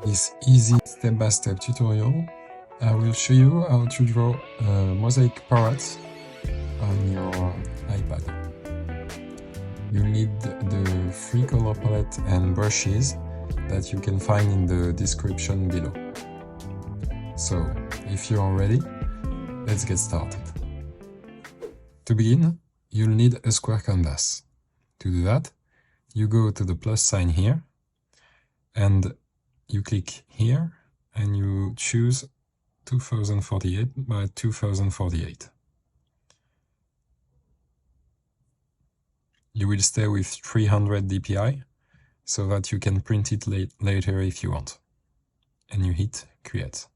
this easy step-by-step tutorial, I will show you how to draw a mosaic parrot on your iPad. You need the free color palette and brushes that you can find in the description below. So, if you are ready, let's get started. To begin, you'll need a square canvas. To do that, you go to the plus sign here, and you click here, and you choose 2048 by 2048. You will stay with 300 dpi, so that you can print it later if you want. And you hit Create.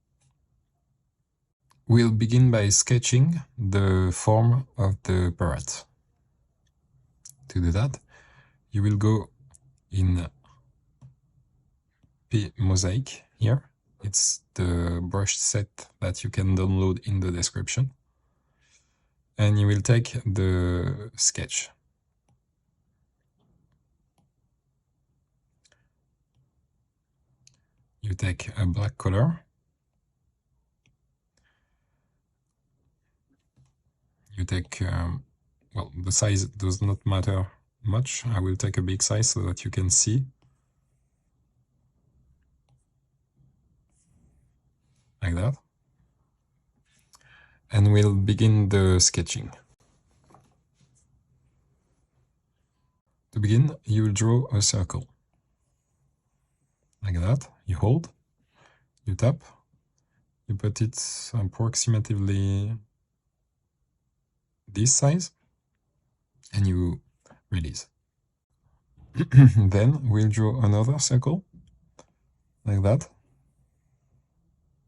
We'll begin by sketching the form of the parrot. To do that, you will go in Mosaic here. It's the brush set that you can download in the description. And you will take the sketch. You take a black color. You take, well, the size does not matter much. I will take a big size so that you can see. Like that. And we'll begin the sketching. To begin, you will draw a circle. Like that. You hold, you tap, you put it approximately this size, and you release. Then we'll draw another circle, like that.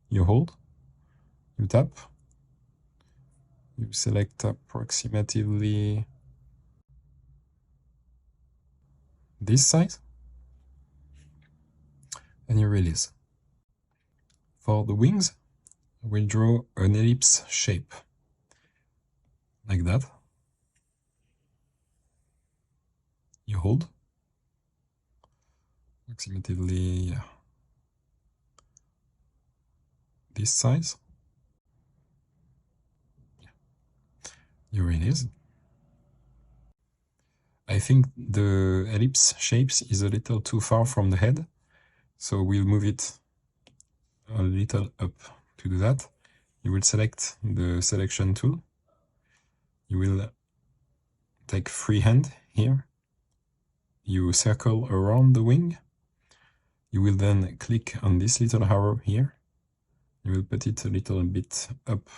You hold, you tap, you select approximately this size, and you release. For the wings, we'll draw an ellipse shape, like that. You hold, approximately this size. You release. I think the ellipse shapes is a little too far from the head, so we'll move it a little up. To do that, you will select the selection tool. You will take freehand here. You circle around the wing. You will then click on this little arrow here. You will put it a little bit up,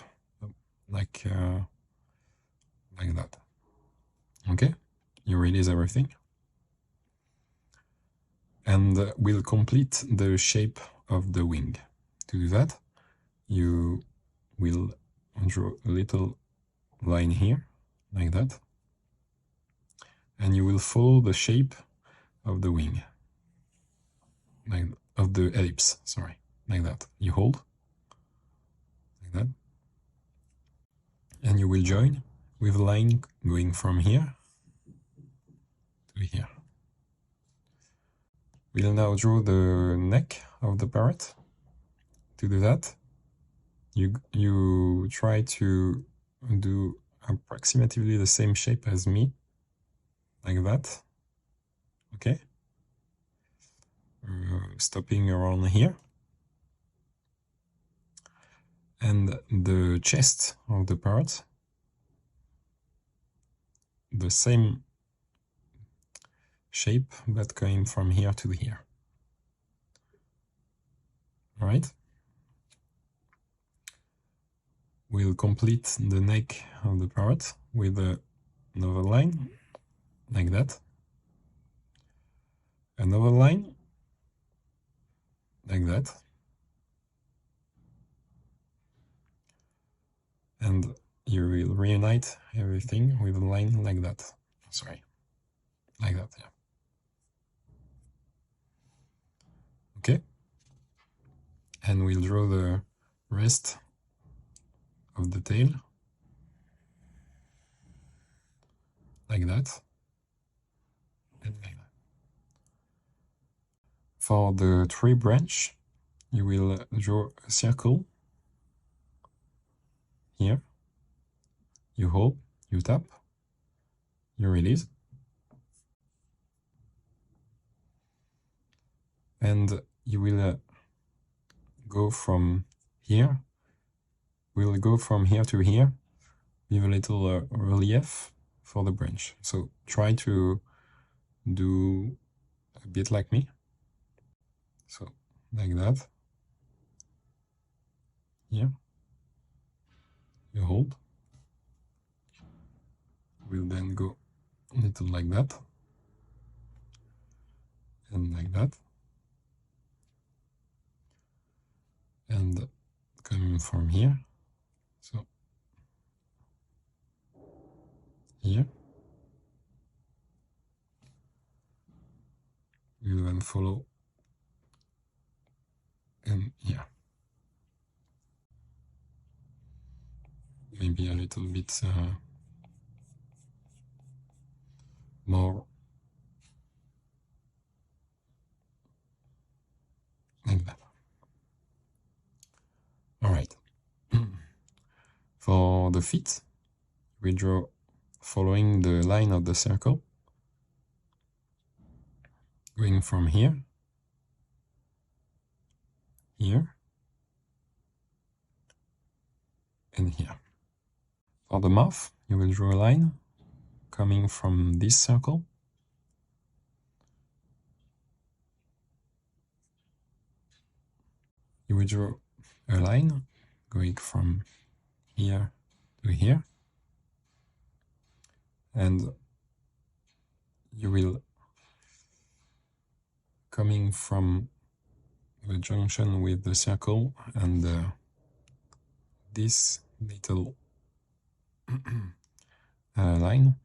like that. Okay, you release everything. And we'll complete the shape of the wing. To do that, you will draw a little line here, like that. And you will follow the shape of the wing, like of the ellipse, sorry, like that. You hold, like that. And you will join with a line going from here to here. We'll now draw the neck of the parrot. To do that, you try to do approximately the same shape as me, like that. Okay. Stopping around here. And the chest of the parrot, the same shape, but going from here to here. All right. We'll complete the neck of the parrot with another line, like that. Another line, like that. And you will reunite everything with a line like that. Sorry, like that, yeah. Okay. And we'll draw the rest of the tail, like that, and like that. For the tree branch, you will draw a circle here. You hold, you tap, you release. And you will go from here. We'll go from here to here with a little relief for the branch. So try to do a bit like me. So like that. Here. You hold. We'll then go a little like that. And like that. And coming from here. So here. You then follow and here. Maybe a little bit more like that. All right. For the feet, we draw following the line of the circle, going from here, here, and here. For the mouth, you will draw a line coming from this circle, you will draw a line going from here to here, and you will, coming from the junction with the circle and this little line,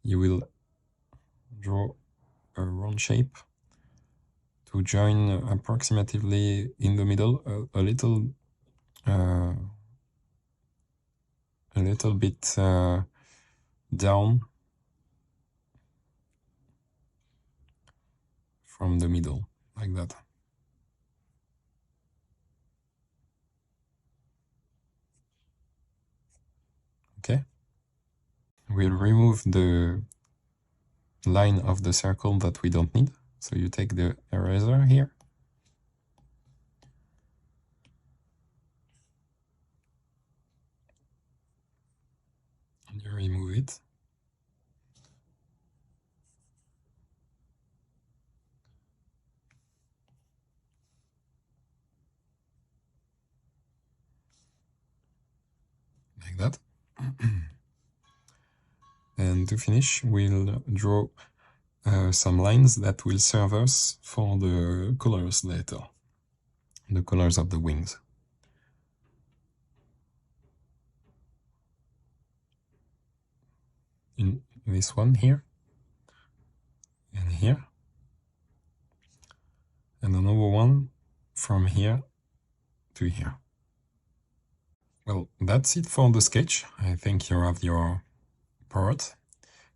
you will draw a round shape to join approximately in the middle, a little bit down from the middle, like that. Okay. We'll remove the line of the circle that we don't need. So you take the eraser here. And you remove it. Like that. And to finish, we'll draw some lines that will serve us for the colors later, the colors of the wings. In this one here, and here, and another one from here to here. Well, that's it for the sketch. I think you have your parrot.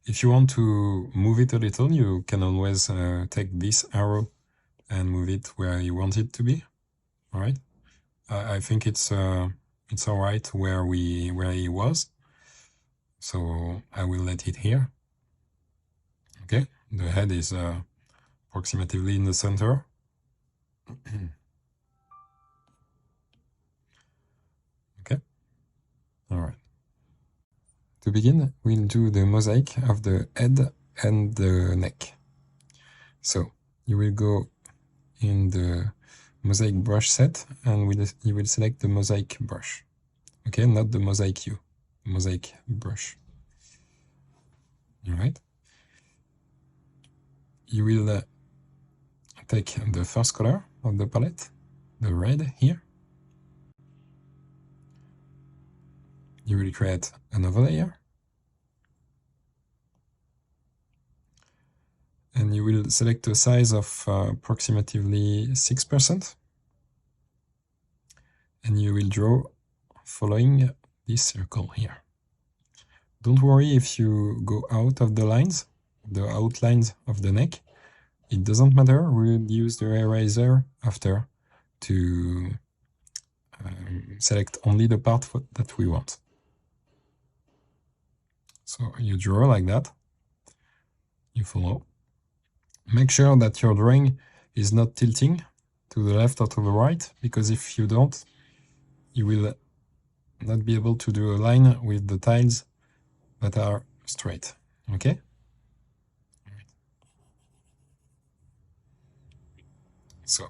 If you want to move it a little, you can always take this arrow and move it where you want it to be. All right. I think it's all right where he was. So I will let it here. Okay. The head is approximately in the center. Okay. All right. To begin, we'll do the mosaic of the head and the neck. So you will go in the mosaic brush set and you will select the mosaic brush. Okay, not the mosaic hue, mosaic brush. All right. You will take the first color of the palette, the red here. You will create another layer. And you will select a size of approximately 6%. And you will draw following this circle here. Don't worry if you go out of the lines, the outlines of the neck. it doesn't matter, we'll use the eraser after to select only the part that we want. So you draw like that, you follow. Make sure that your drawing is not tilting to the left or to the right, because if you don't, you will not be able to do a line with the tiles that are straight, okay? So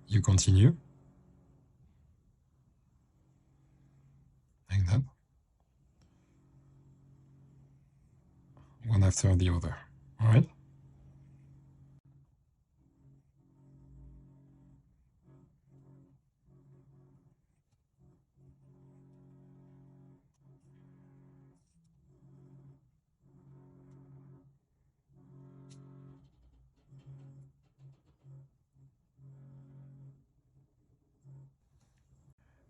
you continue like that, one after the other, all right?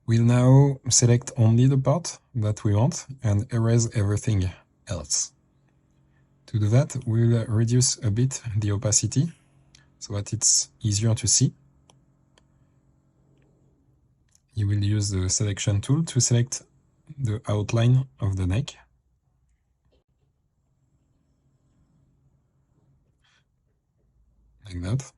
We'll now select only the part that we want and erase everything else. To do that, we'll reduce a bit the opacity so that it's easier to see. You will use the selection tool to select the outline of the neck. Like that.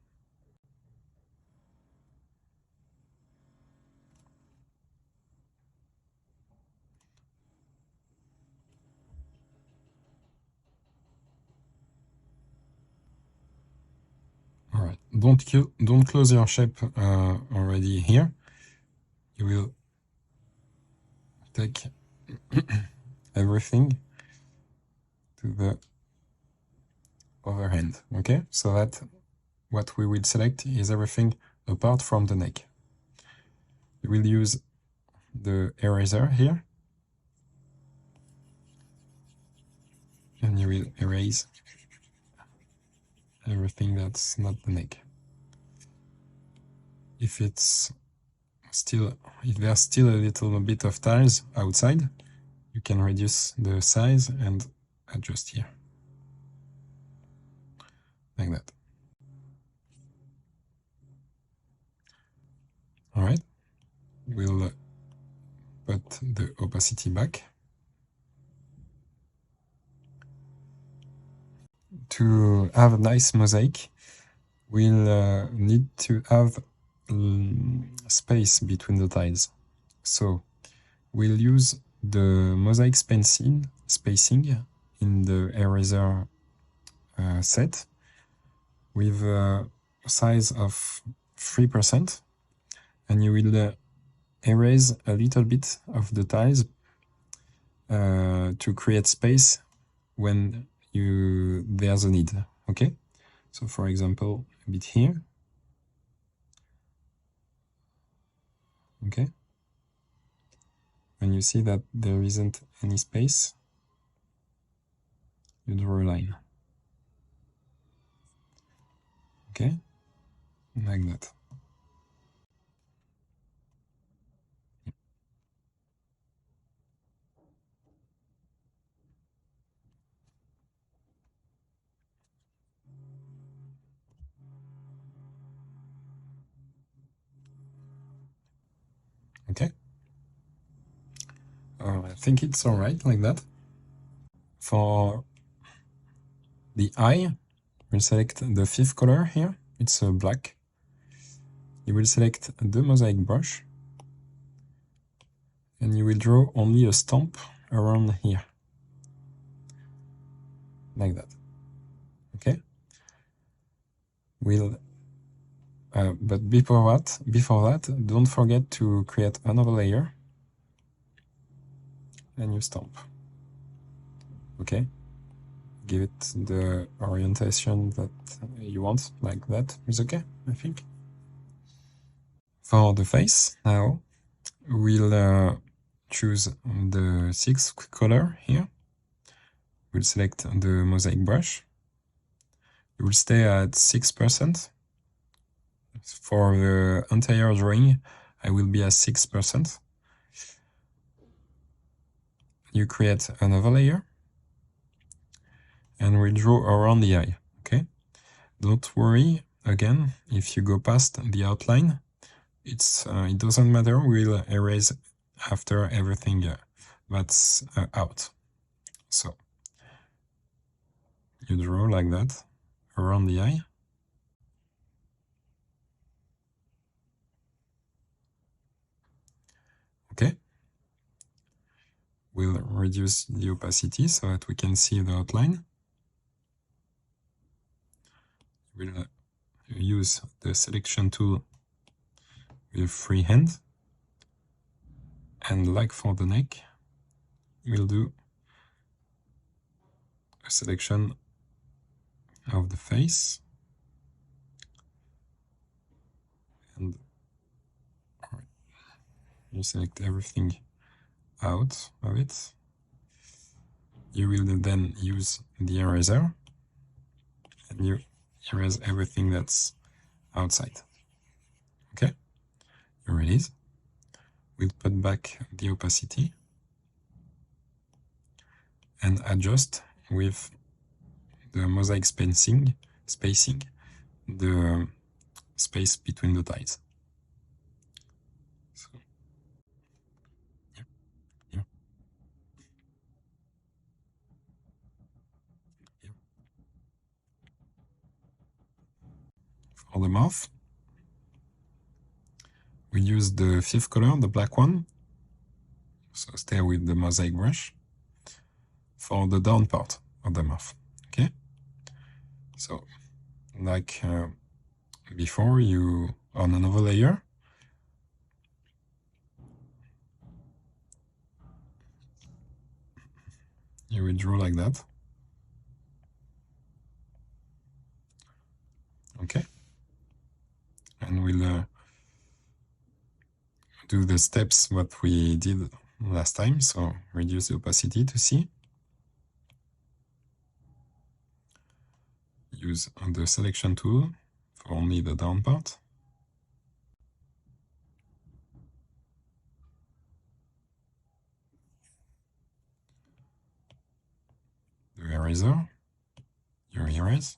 All right, don't close your shape already here. You will take everything to the other hand, okay? So that what we will select is everything apart from the neck. You will use the eraser here, and you will erase everything that's not the neck. If there's still a little bit of tiles outside, you can reduce the size and adjust here, like that. All right, we'll put the opacity back. To have a nice mosaic, we'll need to have space between the tiles. So we'll use the mosaic spacing in the eraser set with a size of 3%, and you will erase a little bit of the tiles to create space when there's a need, okay? So for example, a bit here, okay? When you see that there isn't any space, you draw a line, okay? Like that. Okay? I think it's all right like that. For the eye, we'll select the fifth color here. It's black. You will select the mosaic brush, and you will draw only a stamp around here, like that. Okay? But before that, don't forget to create another layer and you stamp. Okay? Give it the orientation that you want, like that is okay, I think. For the face, now, we'll choose the sixth color here. We'll select the mosaic brush. You will stay at 6%. For the entire drawing, I will be at 6%. You create another layer, and we draw around the eye, okay? Don't worry, again, if you go past the outline, it doesn't matter, we'll erase after everything that's out. So you draw like that around the eye. Okay. We'll reduce the opacity so that we can see the outline. We'll use the selection tool with free hand. And like for the neck, we'll do a selection of the face. And you select everything out of it. You will then use the eraser and you erase everything that's outside. Okay, you release. We'll put back the opacity and adjust with the mosaic spacing the space between the tiles. So, yeah. For the mouth, we use the fifth color, the black one. So stay with the mosaic brush for the down part of the mouth. Okay. So like before, you on another layer, you will draw like that. Okay. And we'll do the steps what we did last time. So reduce the opacity to see. Use the selection tool for only the down part. The eraser, you erase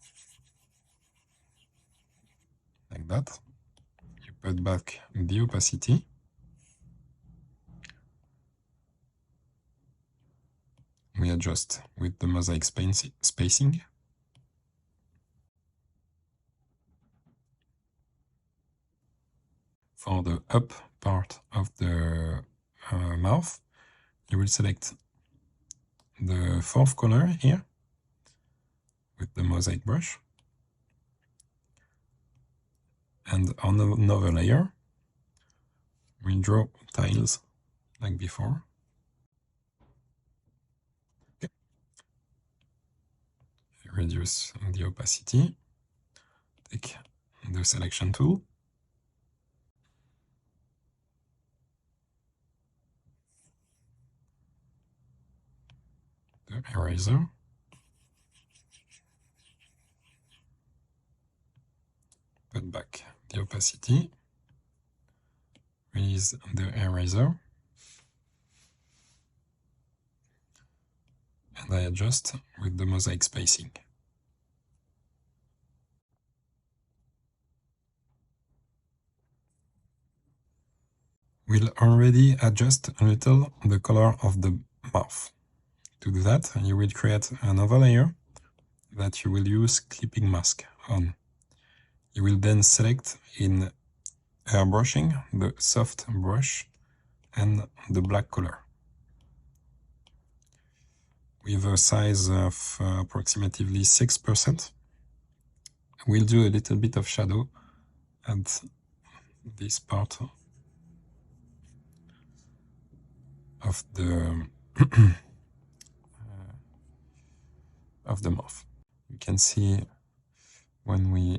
like that. You put back the opacity. We adjust with the mosaic spacing. For the up part of the mouth, you will select the fourth color here with the mosaic brush. And on another layer, we draw tiles like before. Okay. Reduce the opacity. Take the selection tool. The eraser. Put back the opacity. Release the eraser. And I adjust with the mosaic spacing. We'll already adjust a little the color of the mouth. To do that, you will create another layer that you will use clipping mask on. You will then select in airbrushing the soft brush and the black color. With a size of approximately 6%, we'll do a little bit of shadow at this part of the of the mouth. You can see when we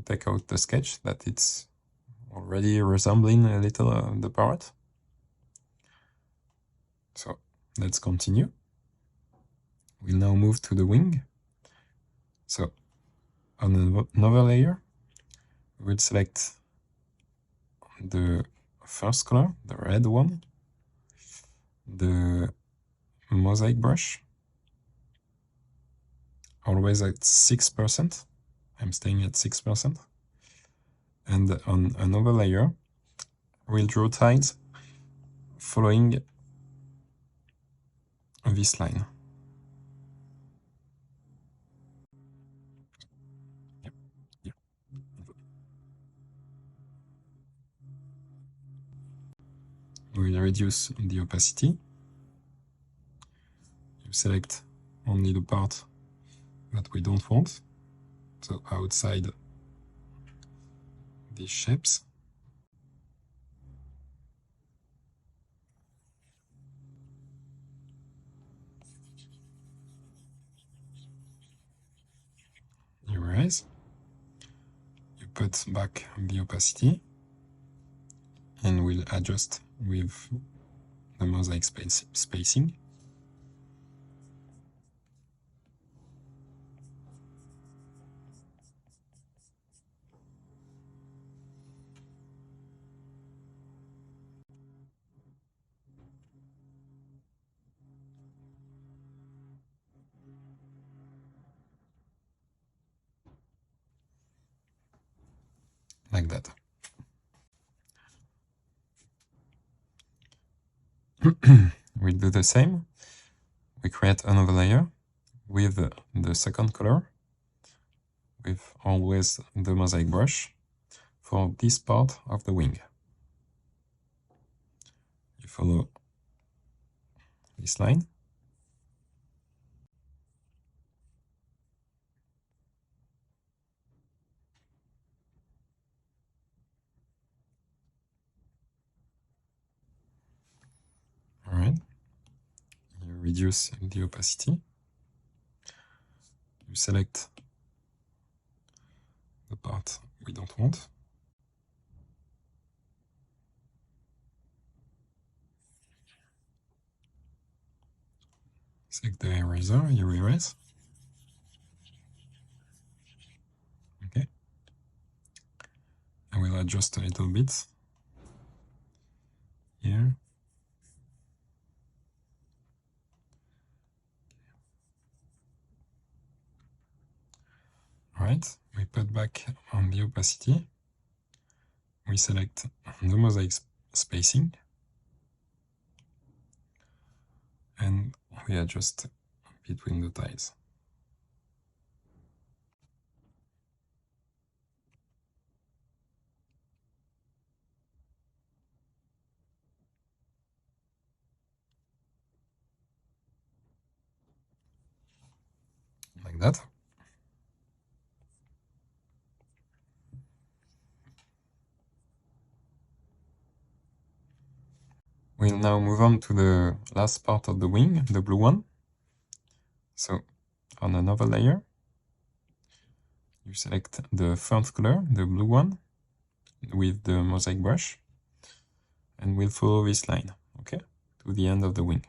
take out the sketch that it's already resembling a little the parrot. So let's continue. We'll now move to the wing. So on another layer, we'll select the first color, the red one, the mosaic brush always at 6%. I'm staying at 6%. And on another layer, we'll draw tiles following this line. We'll reduce the opacity. You select only the part that we don't want, so outside these shapes. You erase. You put back the opacity, and we'll adjust with the mosaic spacing. Like that. We'll do the same. We create another layer with the second color, with always the mosaic brush for this part of the wing. You follow this line. All right. You reduce the opacity. You select the part we don't want. Select the eraser, you erase. Okay. I will adjust a little bit here. All right, we put back on the opacity. We select the mosaic spacing, and we adjust between the tiles. Like that. We'll now move on to the last part of the wing, the blue one. So on another layer, you select the front color, the blue one, with the mosaic brush, and we'll follow this line, okay, to the end of the wing.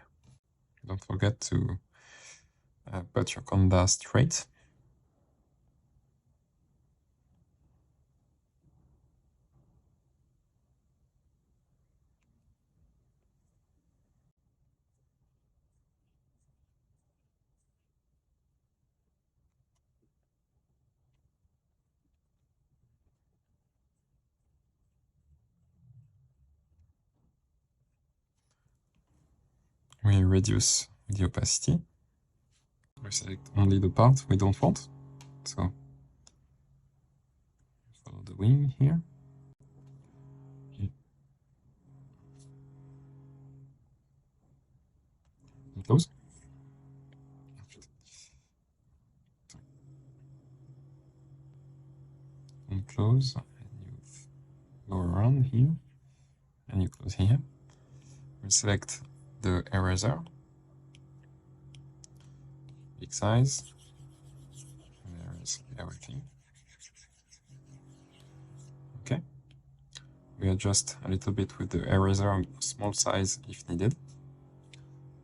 Don't forget to put your Canva straight. We reduce the opacity. We select only the part we don't want. So follow the wing here. And close. And close. And you go around here. And you close here. We select the eraser. Big size. And there is everything. Okay. We adjust a little bit with the eraser, small size if needed.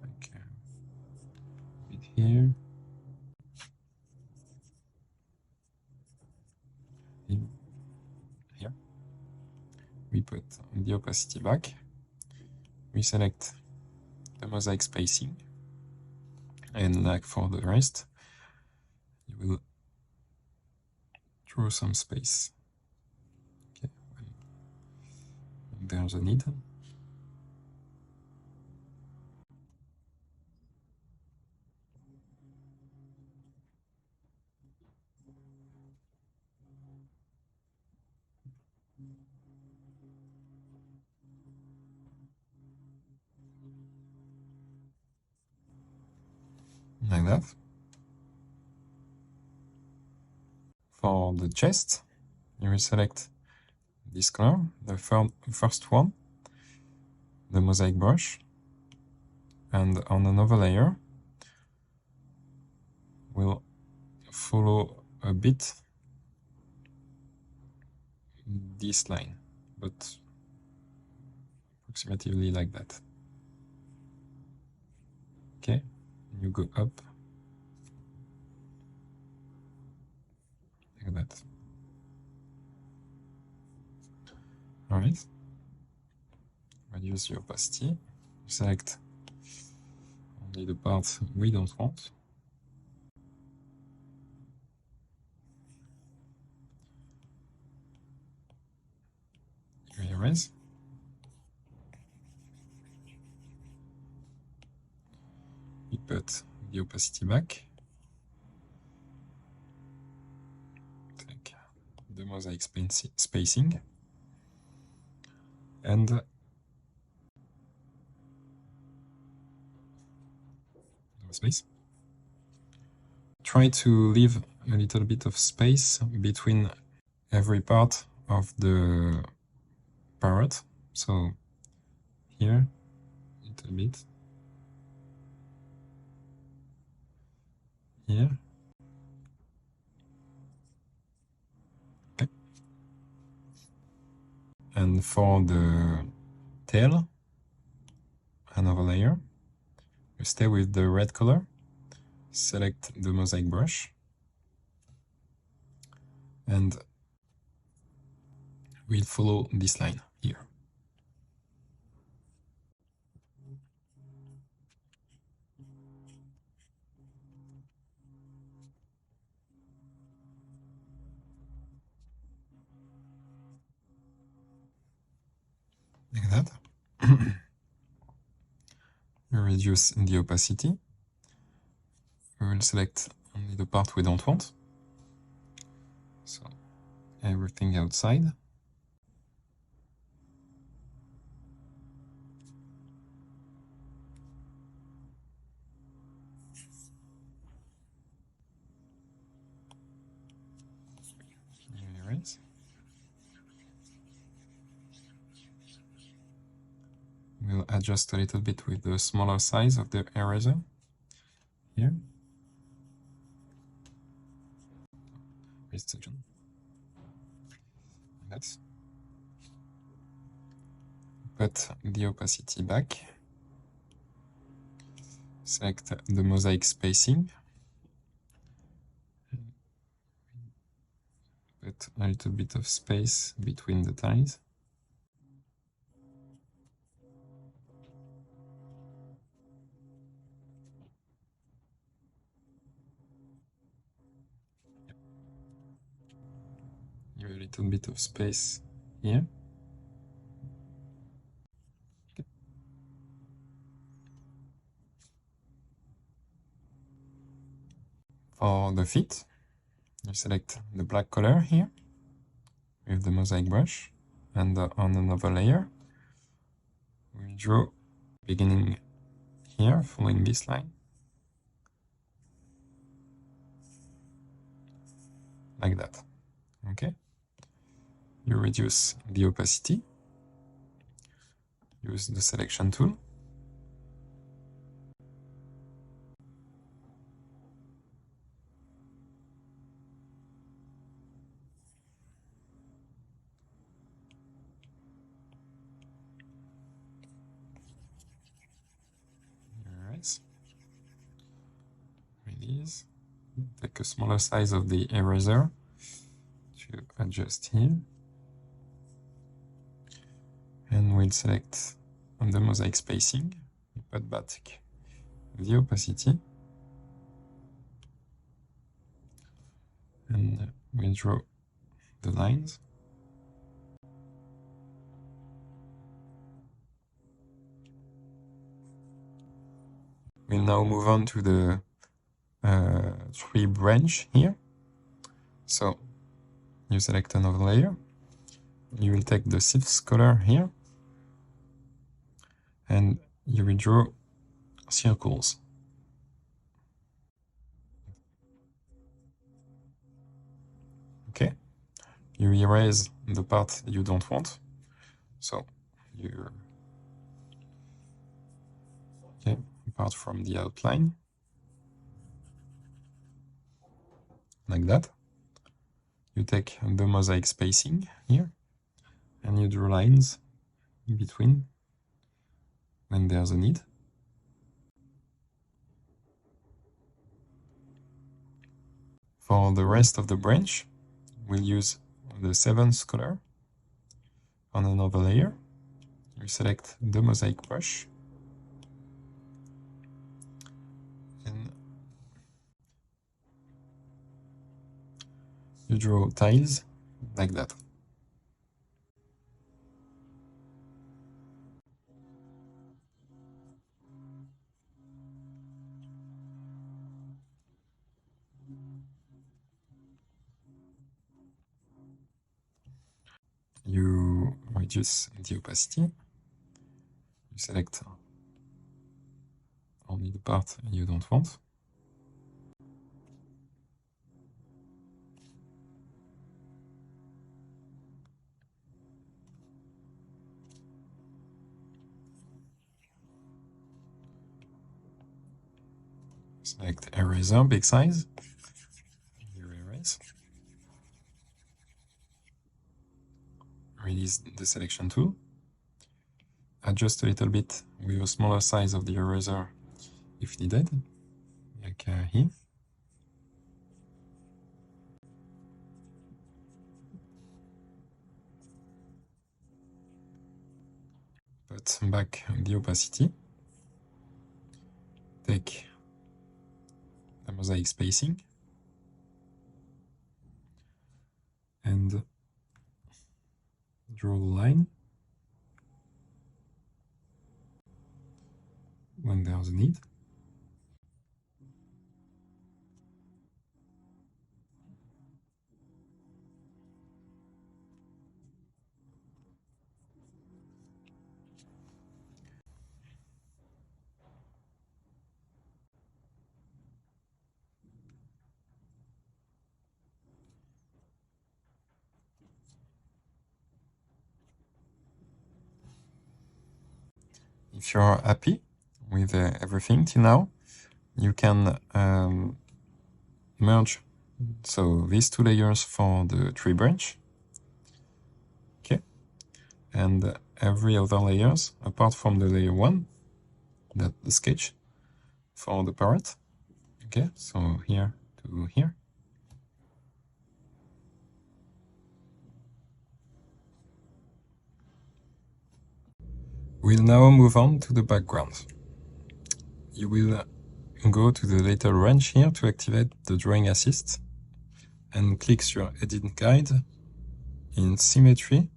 Like a bit here. Here. We put the opacity back. We select the mosaic spacing. And like for the rest, we'll draw some space. Okay, when there's a need. Like that. For the chest, you will select this color, the first one, the mosaic brush, and on another layer, we'll follow a bit this line, but approximately like that. Okay, you go up like that. All right. Reduce the opacity. Select only the parts we don't want. Erase. We put the opacity back. Take the mosaic spacing. And space. Try to leave a little bit of space between every part of the parrot. So here, a little bit. Here. Okay. And for the tail, another layer. We stay with the red color. Select the mosaic brush. And we'll follow this line here. Like that. We reduce the opacity. We will select only the part we don't want. So everything outside. Erase. We'll adjust a little bit with the smaller size of the eraser here. Section. Let's put the opacity back. Select the mosaic spacing. Put a little bit of space between the tiles. Give a little bit of space here. Okay. For the feet, you select the black color here with the mosaic brush, and on another layer, we draw beginning here, following this line, like that. Okay. You reduce the opacity. Use the selection tool. Erase. Release. Take a smaller size of the eraser to adjust here. And we'll select on the mosaic spacing. We put back the opacity. and we draw the lines. We'll now move on to the tree branch here. So you select another layer. You will take the 6th color here, and you will draw circles. Okay, you erase the part you don't want. So you apart from the outline, like that. You take the mosaic spacing here, and you draw lines in between when there's a need. For the rest of the branch, we'll use the 7th color on another layer. You select the mosaic brush, and you draw tiles like that. You reduce the opacity. You select only the part you don't want. Select eraser, big size. You erase. Release the selection tool. Adjust a little bit with a smaller size of the eraser if needed, like here. Put back the opacity. Take the mosaic spacing and draw the line when there's a need. If you're happy with everything till now, you can merge these 2 layers for the tree branch. Okay, and every other layers apart from the layer 1, that the sketch for the parrot. Okay, so here to here. We'll now move on to the background. You will go to the little wrench here to activate the drawing assist and click your edit guide. In symmetry,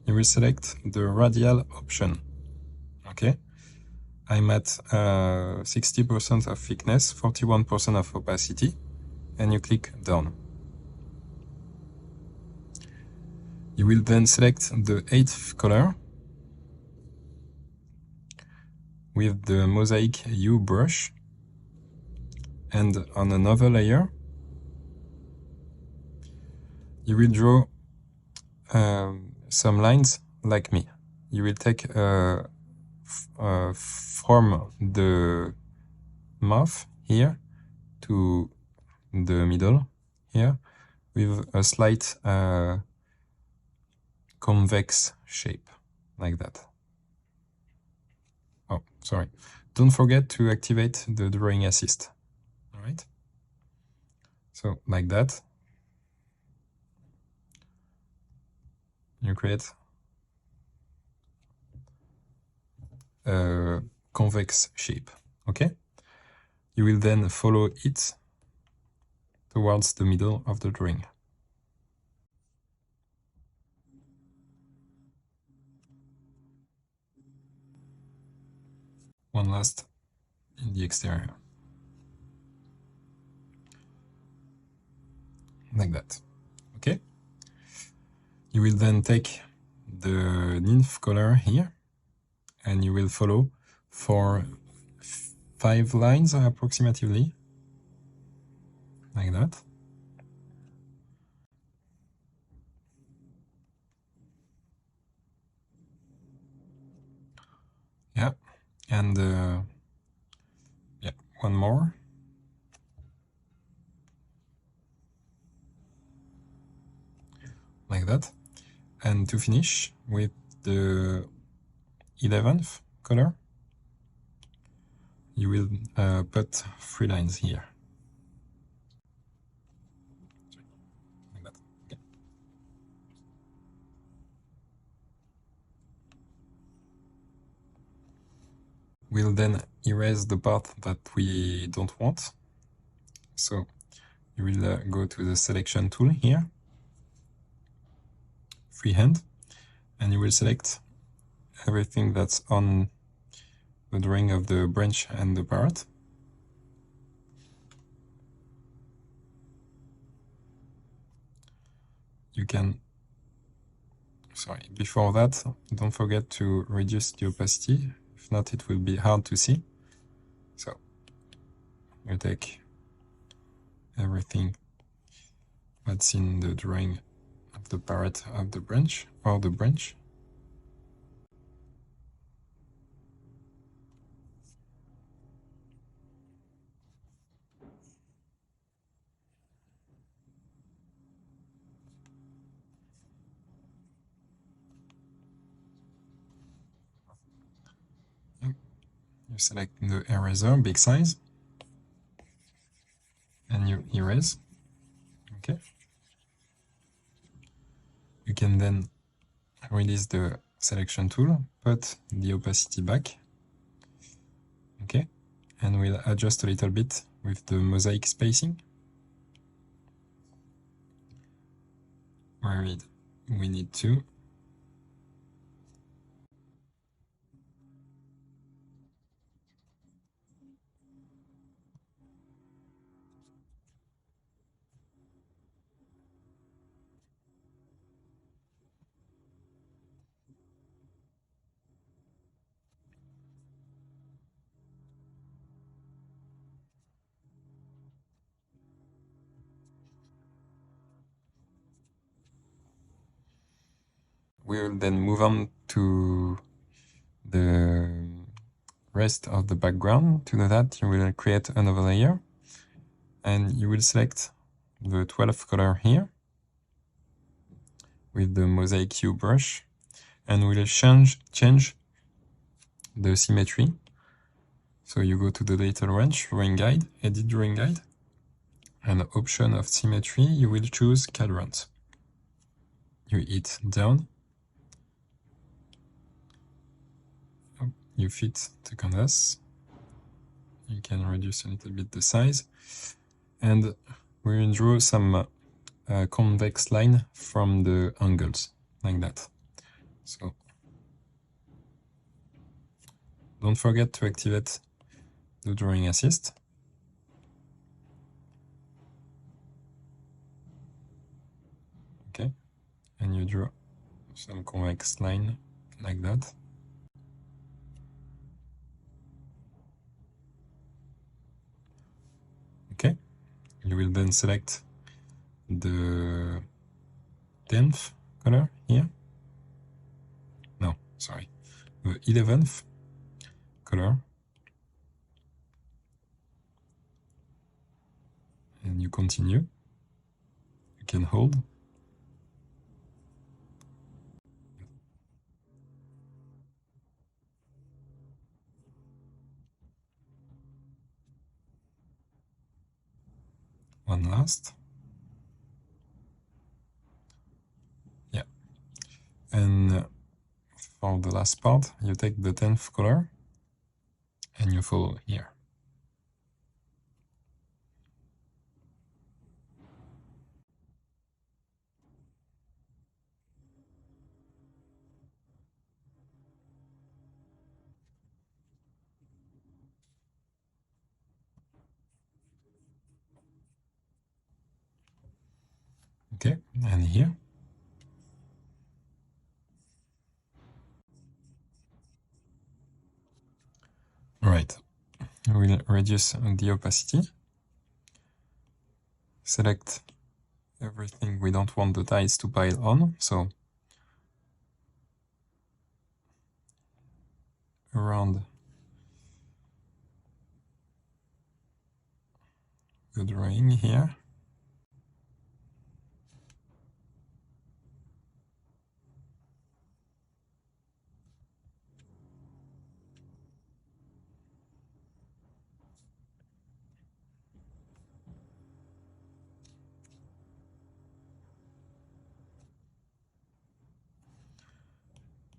you will select the radial option. Okay, I'm at 60% of thickness, 41% of opacity, and you click done. You will then select the 8th color with the Mosaic Hue brush, and on another layer, you will draw some lines like me. You will take from the mouth here to the middle here with a slight convex shape like that. Oh, sorry. Don't forget to activate the drawing assist. All right. So like that, you create a convex shape. Okay. You will then follow it towards the middle of the drawing. One last in the exterior. Like that. Okay? You will then take the nymph color here, and you will follow for 5 lines approximately, like that. Yeah, and yeah, one more. Like that. And to finish with the 11th color, you will put 3 lines here. Like that. Okay. We'll then erase the part that we don't want. So you will go to the selection tool here, freehand, and you will select everything that's on the drawing of the branch and the parrot. You can, sorry, before that, don't forget to reduce the opacity. If not, it will be hard to see. So you take everything that's in the drawing of the parrot of the branch, or the branch. You select the eraser, big size, and you erase. Okay. You can then release the selection tool, put the opacity back. Okay. And we'll adjust a little bit with the mosaic spacing, where we need to. We'll then move on to the rest of the background. To do that, you will create another layer, and you will select the 12th color here with the mosaic hue brush, and we'll change the symmetry. So you go to the little wrench, drawing guide, edit drawing guide, and option of symmetry, you will choose quadrant. You hit down, you fit the canvas, you can reduce a little bit the size, and we will draw some convex line from the angles, like that. So don't forget to activate the drawing assist. Okay, and you draw some convex line like that. Okay, you will then select the 10th color here. No, sorry, the 11th color. And you continue. You can hold. One last. Yeah. And for the last part, you take the 10th color and you follow here. Okay, and here. Right, we'll reduce the opacity. Select everything we don't want the tiles to pile on, so around the drawing here.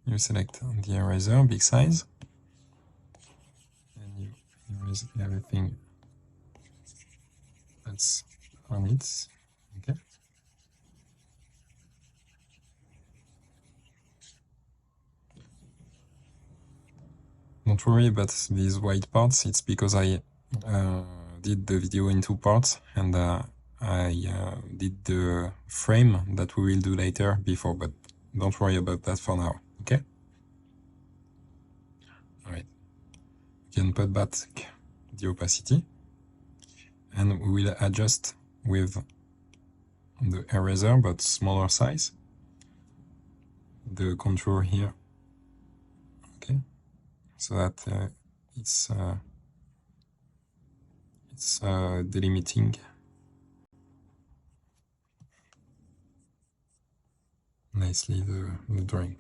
You select the eraser, big size, and you erase everything that's on it. Okay. Don't worry about these white parts, it's because I did the video in 2 parts, and I did the frame that we will do later before, but don't worry about that for now, okay? Alright, you can put back the opacity, and we will adjust with the eraser, but smaller size, the contour here, okay? So that it's delimiting nicely the drawing.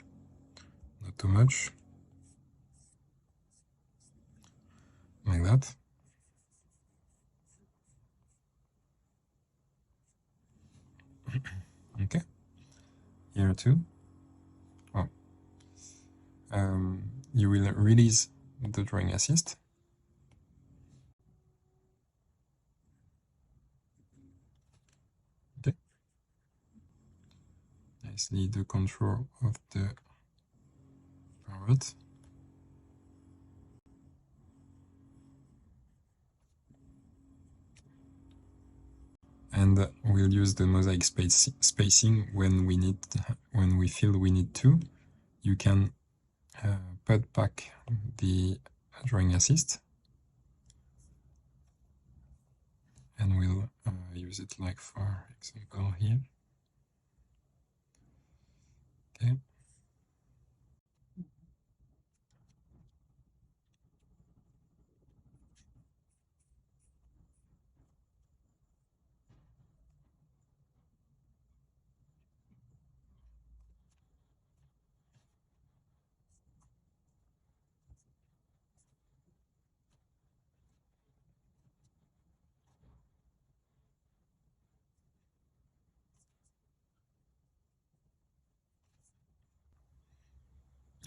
Not too much, like that. Okay, here too. Oh. You will release the drawing assist. Okay. Nicely the contour of the parrot. And we'll use the mosaic spacing when we feel we need to. You can put back the drawing assist, and we'll use it like for example here. Okay.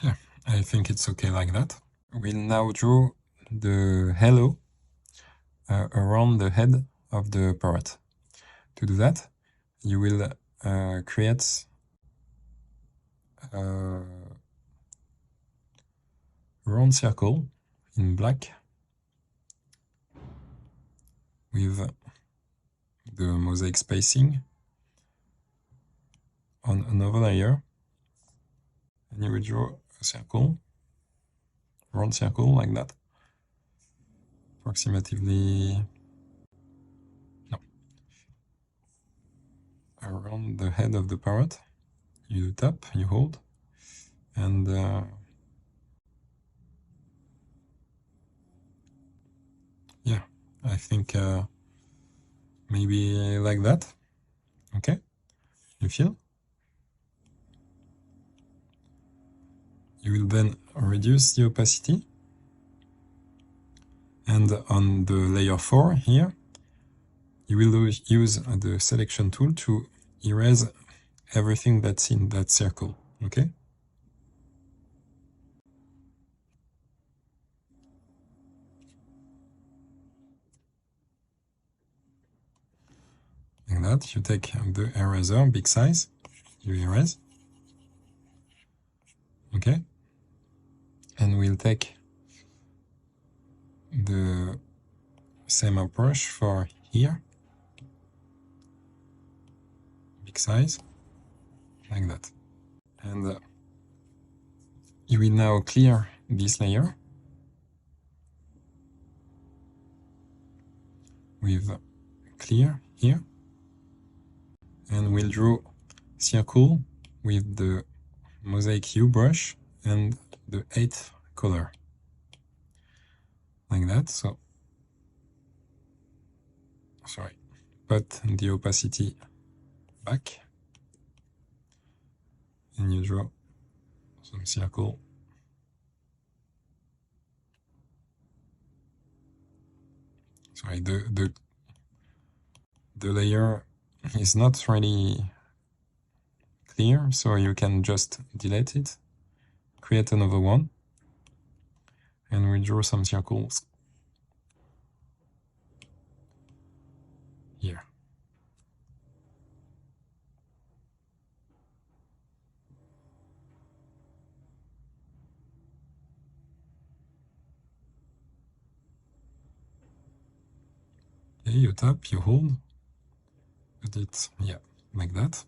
Yeah, I think it's okay like that. We'll now draw the halo around the head of the parrot. To do that, you will create a round circle in black with the mosaic spacing on another layer, and you will draw a circle, round circle like that, approximately around the head of the parrot. You tap, you hold, and yeah, I think maybe like that. Okay, you feel? You will then reduce the opacity, and on the layer 4 here, you will use the selection tool to erase everything that's in that circle, okay? Like that, you take the eraser, big size, you erase, okay? And we'll take the same approach for here, big size, like that. And you will now clear this layer with clear here, and we'll draw circle with the Mosaic hue brush and the 8th color, like that. So, sorry, put the opacity back, and you draw some circle. Sorry, the layer is not really clear, so you can just delete it, create another one, and we draw some circles here. Okay, you tap, you hold, put it, yeah, like that.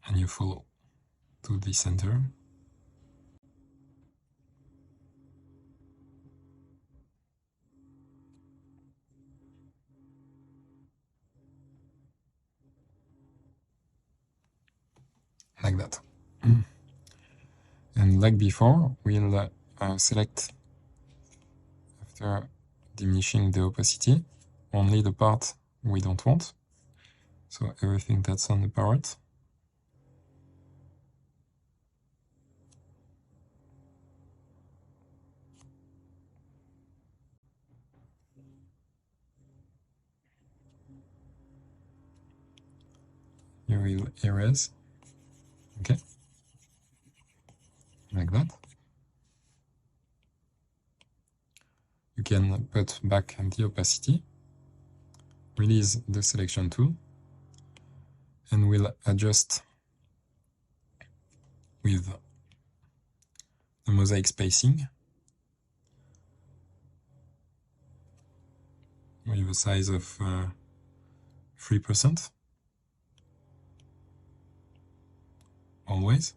And you follow to the center. Like that. And like before, we'll select, after diminishing the opacity, only the part we don't want. So everything that's on the parrot. You will erase, okay, like that. You can put back the opacity, release the selection tool, and we'll adjust with the mosaic spacing with a size of 3%, always,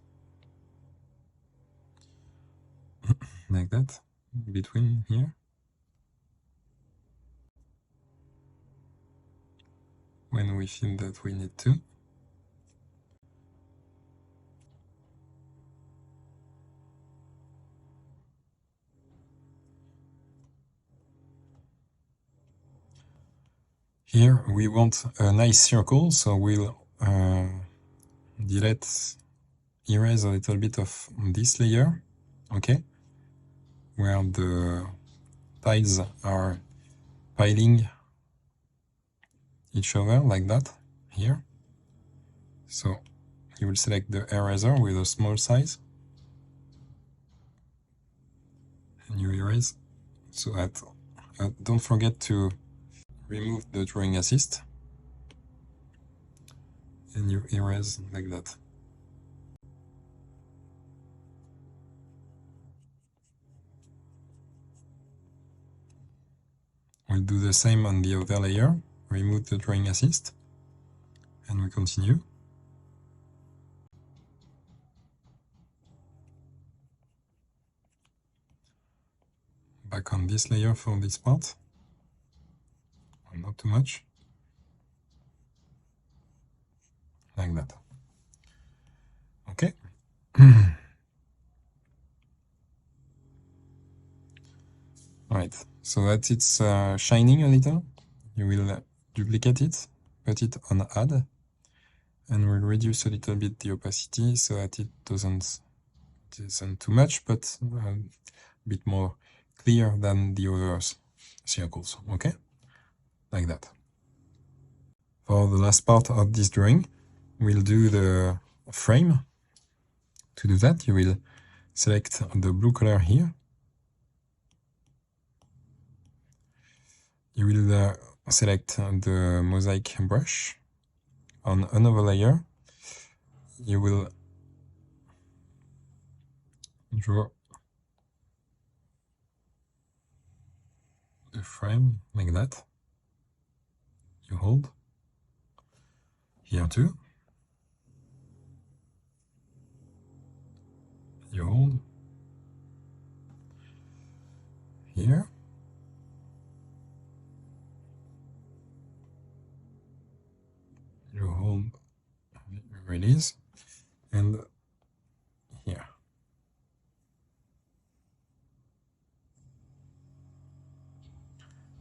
like that, between here. When we feel that we need to. Here we want a nice circle, so we'll erase a little bit of this layer, okay, where the tiles are piling each other like that, here. So you will select the eraser with a small size, and you erase. So that don't forget to remove the drawing assist, and you erase like that. We'll do the same on the other layer, remove the drawing assist, and we continue. Back on this layer for this part, well, not too much, like that. Okay. Alright, so that it's shining a little, you will duplicate it, put it on add, and we'll reduce a little bit the opacity so that it isn't too much, but a bit more clear than the other circles, okay? Like that. For the last part of this drawing, we'll do the frame. To do that, you will select the blue color here. You will select the mosaic brush. On another layer, you will draw the frame like that. You hold. Here too. You hold. Here. You hold, release, and here.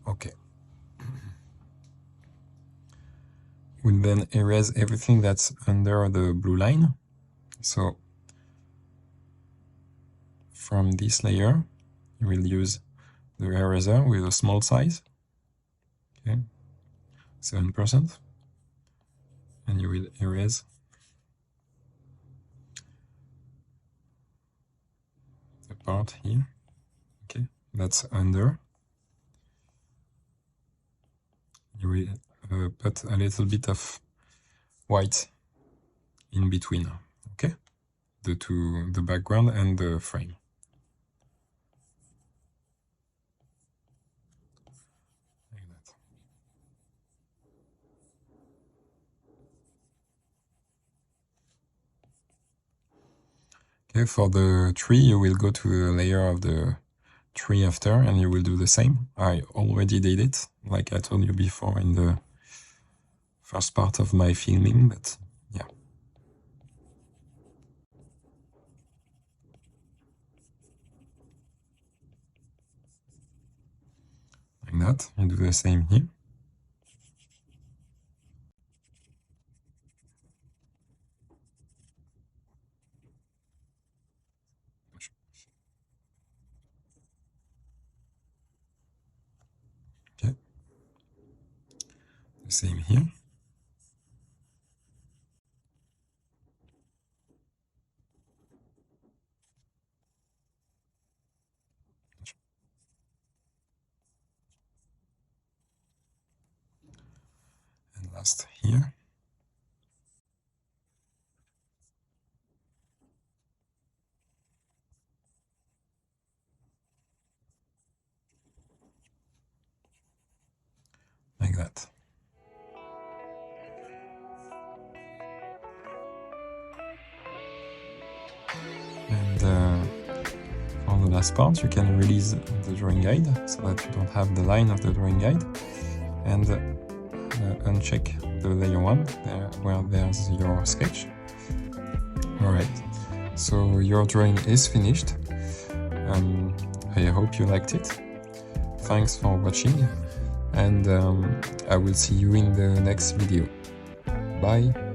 Okay. We'll then erase everything that's under the blue line. So from this layer, you will use the eraser with a small size, okay, 7%, and you will erase the part here, okay, that's under. You will put a little bit of white in between, okay, the background and the frame. Okay, for the tree, you will go to the layer of the tree after, and you will do the same. I already did it, like I told you before in the first part of my filming, but yeah. Like that, you do the same here. Okay. The same here. And last here. Like that. And for the last part, you can release the drawing guide so that you don't have the line of the drawing guide, and uncheck the layer 1 there, where there's your sketch. Alright, so your drawing is finished. I hope you liked it. Thanks for watching, and I will see you in the next video. Bye!